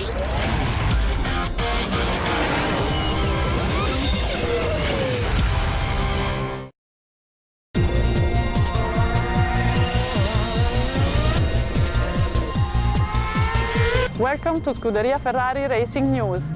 Welcome to Scuderia Ferrari Racing News.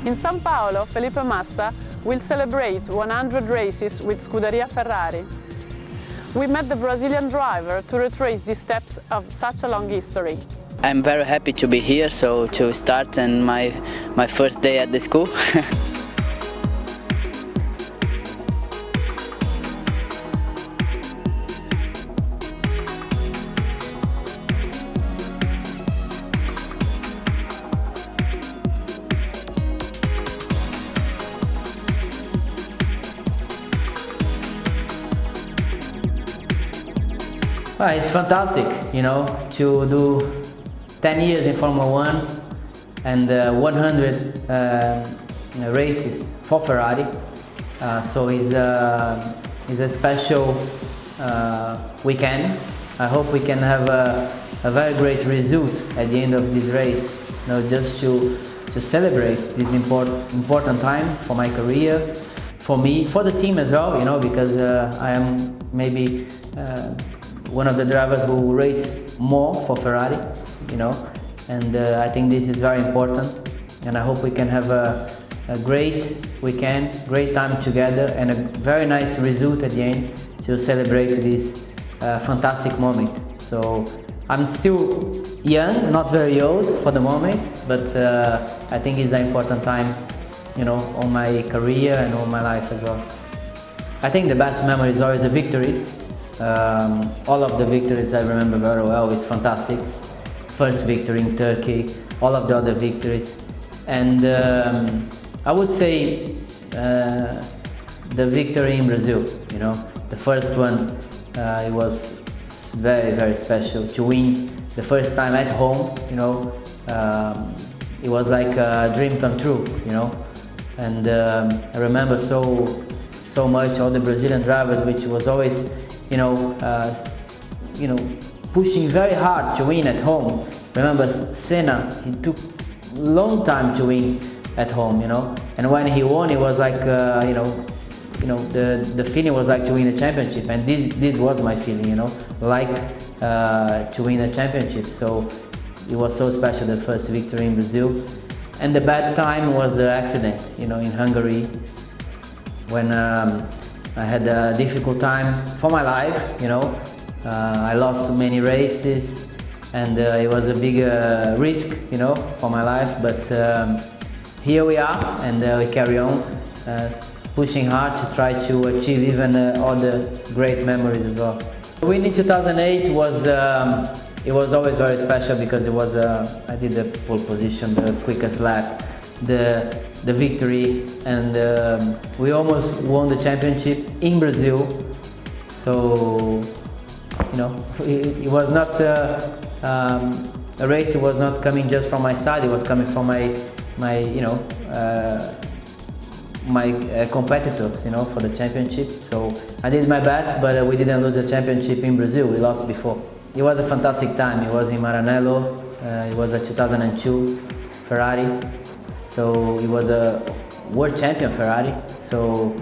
In São Paulo, Felipe Massa will celebrate 100 races with Scuderia Ferrari. We met the Brazilian driver to retrace the steps of such a long history. I'm very happy to be here, so to start and my first day at the school. Well, it's fantastic, to do 10 years in Formula One and 100 races for Ferrari. So it's a special weekend. I hope we can have a very great result at the end of this race. Just to celebrate this important time for my career, for me, for the team as well. Because I am maybe one of the drivers who will race more for Ferrari, and I think this is very important, and I hope we can have a great weekend, great time together, and a very nice result at the end to celebrate this fantastic moment. So I'm still young, not very old for the moment, but I think it's an important time, on my career and on my life as well. I think the best memory is always the victories. All of the victories I remember very well. It's fantastic. First victory in Turkey, all of the other victories, and I would say the victory in Brazil. The first one, it was very, very special to win the first time at home. It was like a dream come true. And I remember so much all the Brazilian drivers, which was always pushing very hard to win at home. Remember Senna, he took a long time to win at home, and when he won, it was like, the feeling was like to win a championship, and this was my feeling, like to win a championship. So it was so special, the first victory in Brazil. And the bad time was the accident, in Hungary, when I had a difficult time for my life, I lost many races, and it was a big risk, for my life. But here we are, and we carry on, pushing hard to try to achieve even other great memories as well. Winning 2008 was always very special because it was I did the pole position, the quickest lap, the victory, and we almost won the championship in Brazil. So it was not a race. It was not coming just from my side. It was coming from my competitors, for the championship. So I did my best, but we didn't lose the championship in Brazil. We lost before. It was a fantastic time. It was in Maranello. It was a 2002 Ferrari. So it was a world champion Ferrari. So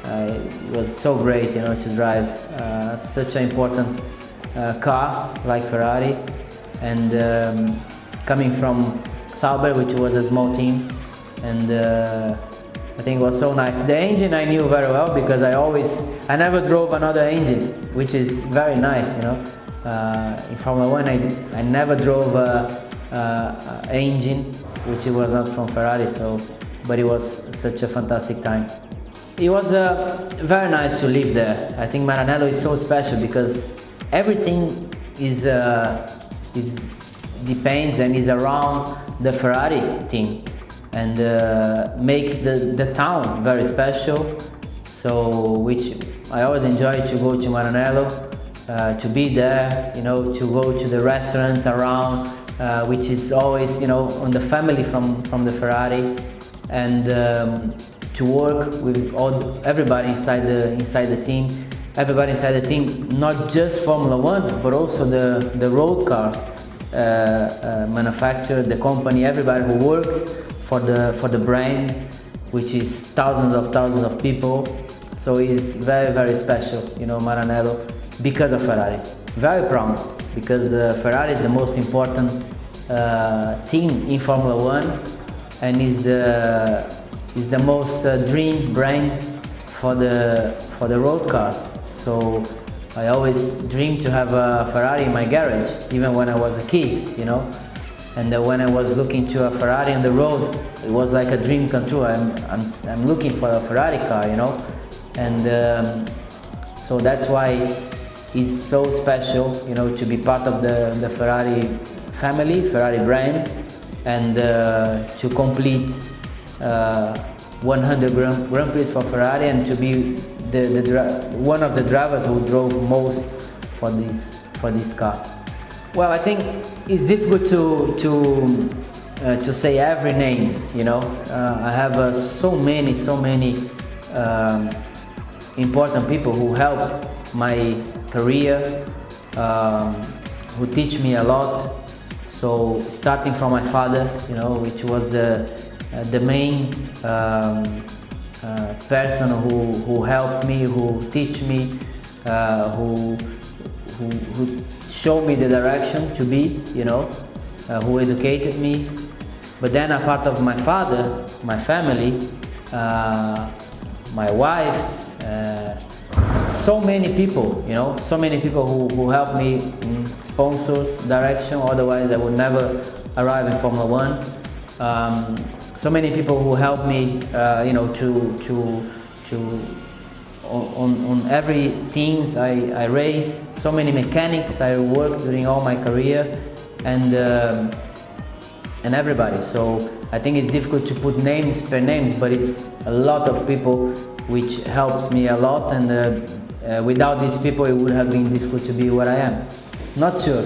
it was so great, to drive such an important car like Ferrari, and coming from Sauber, which was a small team, and I think it was so nice. The engine I knew very well because I never drove another engine, which is very nice, In Formula One, I never drove an engine which was not from Ferrari, but it was such a fantastic time. It was very nice to live there. I think Maranello is so special because everything depends and is around the Ferrari team, and makes the town very special. So, which I always enjoy to go to Maranello, to be there, to go to the restaurants around, which is always, on the family from the Ferrari, and to work with everybody inside the team. Everybody inside the team, not just Formula One, but also the road cars. manufacturer, the company, everybody who works for the brand, which is thousands of people. So it's very, very special, you know, Maranello, because of Ferrari. Very proud, because Ferrari is the most important team in Formula One, and is the most dream brand for the road cars. So I always dreamed to have a Ferrari in my garage, even when I was a kid, you know. And when I was looking to a Ferrari on the road, it was like a dream come true. I'm looking for a Ferrari car, you know. And so that's why it's so special, you know, to be part of the Ferrari family, Ferrari brand, and to complete 100 Grand Prix for Ferrari, and to be one of the drivers who drove most for this car. Well, I think it's difficult to say every names, you know. I have so many important people who help my career, who teach me a lot. So starting from my father, you know, which was the main person who helped me, who teach me, who showed me the direction to be, you know, who educated me. But then a part of my father, my family, my wife, so many people, you know, so many people who helped me in sponsors, direction, otherwise I would never arrive in Formula One. So many people who helped me, you know, on every things I race. So many mechanics I worked during all my career, and everybody. So I think it's difficult to put names per names, but it's a lot of people which helps me a lot, and without these people it would have been difficult to be where I am. Not sure.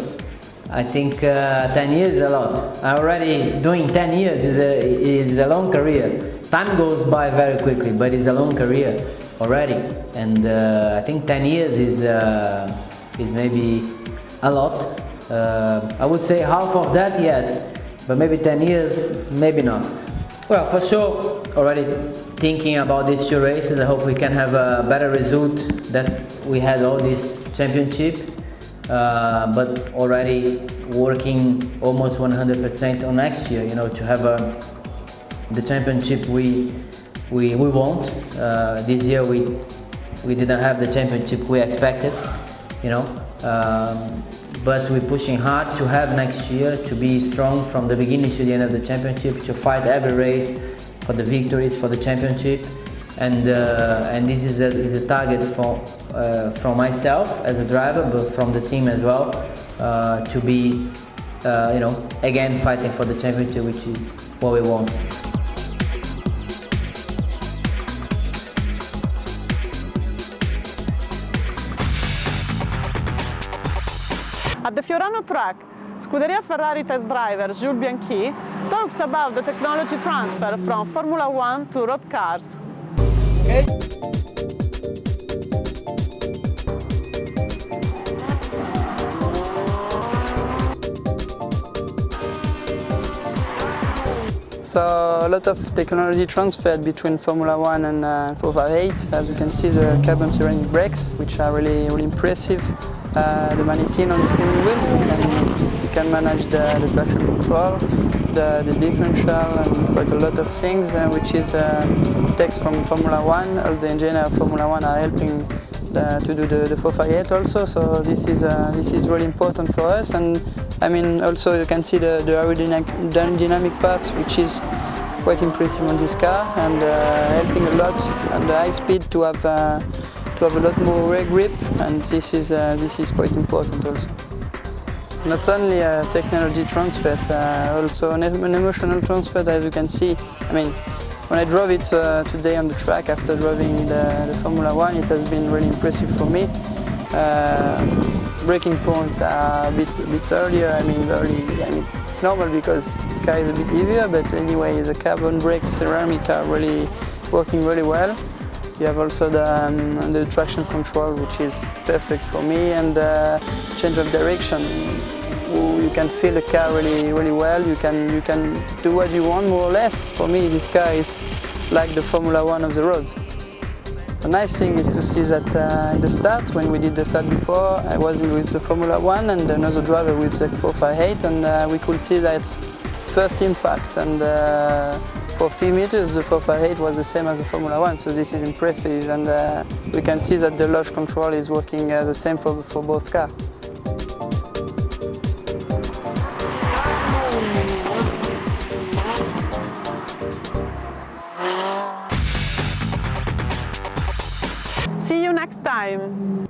I think 10 years is a lot. Already doing 10 years is a long career. Time goes by very quickly, but it's a long career already. And I think 10 years is maybe a lot. I would say half of that, yes, but maybe 10 years, maybe not. Well, for sure, already thinking about these 2 races, I hope we can have a better result that we had all this championship. But already working almost 100% on next year, you know, to have the championship we want. This year we didn't have the championship we expected, you know, but we're pushing hard to have next year, to be strong from the beginning to the end of the championship, to fight every race for the victories for the championship, and this is the target from myself as a driver, but from the team as well, to be, you know, again fighting for the championship, which is what we want. At the Fiorano track, Scuderia Ferrari test driver Jules Bianchi talks about the technology transfer from Formula One to road cars. Okay. So a lot of technology transferred between Formula 1 and 458. As you can see, the carbon ceramic brakes, which are really impressive. The magnetin on the steering wheels, we can manage the traction control, the differential, and quite a lot of things, which is text from Formula 1. All the engineers of Formula 1 are helping to do the 458 also. So this is really important for us. And I mean, also you can see the aerodynamic parts, which is quite impressive on this car, and helping a lot on the high speed to have a lot more rear grip, and this is quite important also. Not only a technology transfer, also an emotional transfer, as you can see. I mean, when I drove it today on the track after driving the Formula 1, it has been really impressive for me. Braking points are a bit earlier. I mean, it's normal because the car is a bit heavier, but anyway, the carbon brakes, ceramic are really working really well. You have also the traction control, which is perfect for me, and change of direction. You can feel the car really well. You can do what you want more or less. For me, this car is like the Formula One of the road. The nice thing is to see that in the start, when we did the start before, I was with the Formula One and another driver with the 458, and we could see that first impact. And for a few meters, the 458 was the same as the Formula One, so this is impressive. And we can see that the launch control is working the same for both cars. See you next time!